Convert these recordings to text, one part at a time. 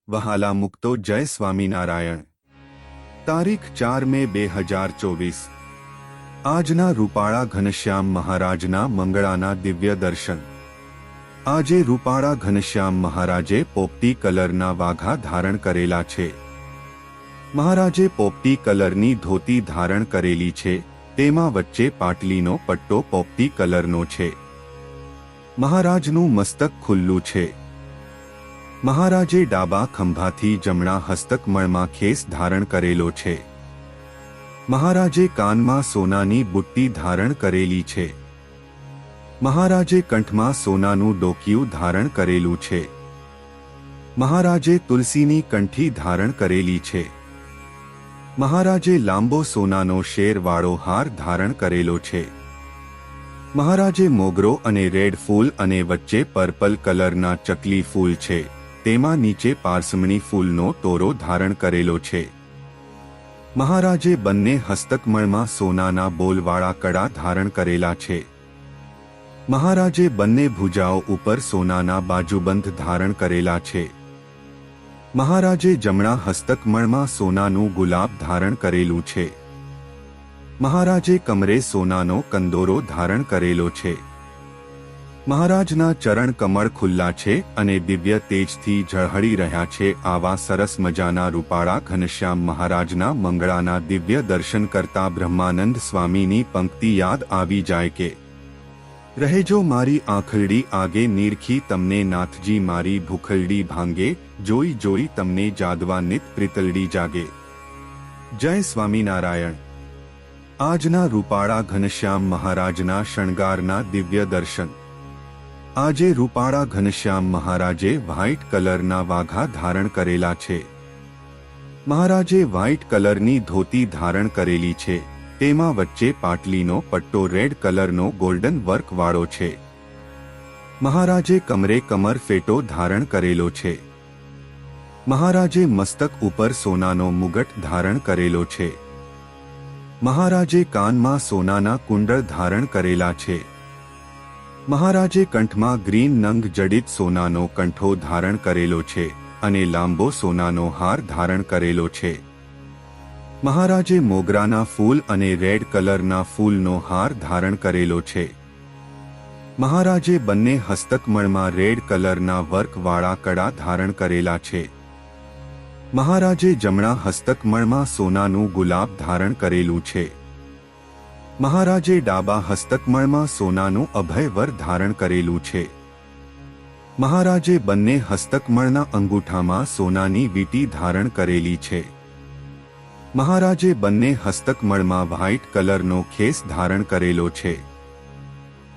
વહાલા મુક્તો જય સ્વામિનારાયણ। તારીખ 4 મે 2024। આજના રૂપાળા ઘનશ્યામ મહારાજના મંગળાના દિવ્ય દર્શન। આજે રૂપાળા ઘનશ્યામ મહારાજે પોપટી કલરના વાઘા ધારણ કરેલા છે। મહારાજે પોપટી કલરની ધોતી ધારણ કરેલી છે, તેમાં વચ્ચે પાટલીનો પટ્ટો પોપટી કલરનો છે। મહારાજનું મસ્તક ખુલ્લું છે। મહારાજે ડાબા ખંભાથી જમણા હસ્તકમળમાં ખેસ ધારણ કરેલો છે। મહારાજે કાનમાં સોનાની બુટ્ટી ધારણ કરેલી છે। મહારાજે કંઠમાં સોનાનું ડોકિયું ધારણ કરેલું છે। મહારાજે તુલસીની કંઠી ધારણ કરેલી છે। મહારાજે લાંબો સોનાનો શેરવાળો હાર ધારણ કરેલો છે। મહારાજે મોગરો અને રેડ ફૂલ અને વચ્ચે પર્પલ કલરના ચકલી ફૂલ છે, તેમાં નીચે પારસમણી ફૂલનો તોરો ધારણ કરેલો છે। મહારાજે બંને હસ્તકમળમાં સોનાના બોલવાળા કડા ધારણ કરેલા છે। મહારાજે બંને ભુજાઓ ઉપર સોનાના બાજુબંધ ધારણ કરેલા છે। મહારાજે જમણા હસ્તકમળમાં સોનાનું ગુલાબ ધારણ કરેલું છે। મહારાજે કમરે સોનાનો કંદોરો ધારણ કરેલો છે। મહારાજના ચરણ કમળ ખુલ્લા છે અને દિવ્ય તેજથી ઝળહળી રહ્યા છે। આવા સરસ મજાના રૂપાળા ઘનશ્યામ મહારાજના મંગળાના દિવ્ય દર્શન કરતા બ્રહ્માનંદ સ્વામીની પંક્તિ યાદ આવી જાય કે રહેજો મારી આંખલડી આગે નીરખી તમને નાથજી મારી ભૂખલડી ભાંગે જોઈ જોઈ તમને જાદવા નિત પ્રીતલડી જાગે। જય સ્વામિનારાયણ। આજના રૂપાળા ઘનશ્યામ મહારાજના શણગારના દિવ્ય દર્શન। આજે રૂપાળા ઘનશ્યામ મહારાજે વ્હાઇટ કલરના વાઘા ધારણ કરેલા છે। મહારાજે વ્હાઇટ કલરની ધોતી ધારણ કરેલી છે, તેમાં વચ્ચે પાટલીનો પટ્ટો રેડ કલરનો ગોલ્ડન વર્ક વાળો છે। મહારાજે કમરે કમર ફેટો ધારણ કરેલો છે। મહારાજે મસ્તક ઉપર સોનાનો મુગટ ધારણ કરેલો છે। મહારાજે કાનમાં સોનાના કુંડળ ધારણ કરેલા છે। મહારાજે કંઠમાં ગ્રીન નંગ જડિત સોનાનો કંઠો ધારણ કરેલો છે અને લાંબો સોનાનો હાર ધારણ કરેલો છે। મહારાજે મોગરાના ફૂલ અને રેડ કલરના ફૂલનો હાર ધારણ કરેલો છે। મહારાજે બંને હસ્તકમળમાં રેડ કલરના વર્કવાળા કડા ધારણ કરેલા છે। મહારાજે જમણા હસ્તકમળમાં સોનાનું ગુલાબ ધારણ કરેલું છે। મહારાજે ડાબા હસ્તકમળમાં સોનાનું અભયવર ધારણ કરેલું છે। મહારાજે બંને હસ્તકમળના અંગૂઠામાં સોનાની વીંટી ધારણ કરેલી છે। મહારાજે બંને હસ્તકમળમાં વ્હાઇટ કલરનો ખેસ ધારણ કરેલો છે।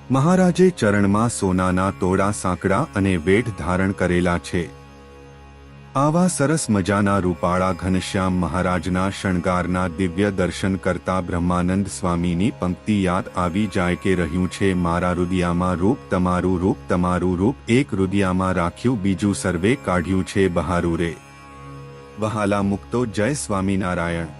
મહારાજે ચરણમાં સોનાના તોડા સાંકડા અને વેઢ ધારણ કરેલા છે। આવા સરસ મજાના રૂપાળા ઘનશ્યામ મહારાજના શણગારના દિવ્ય દર્શન કરતા બ્રહ્માનંદ સ્વામીની પંક્તિ યાદ આવી જાય કે રહ્યું છે મારા હૃદયામાં રૂપ તમારું રૂપ એક હૃદયામાં રાખ્યું બીજું સર્વે કાઢ્યું છે બહારું રે। વહાલા મુક્તો જય સ્વામિનારાયણ।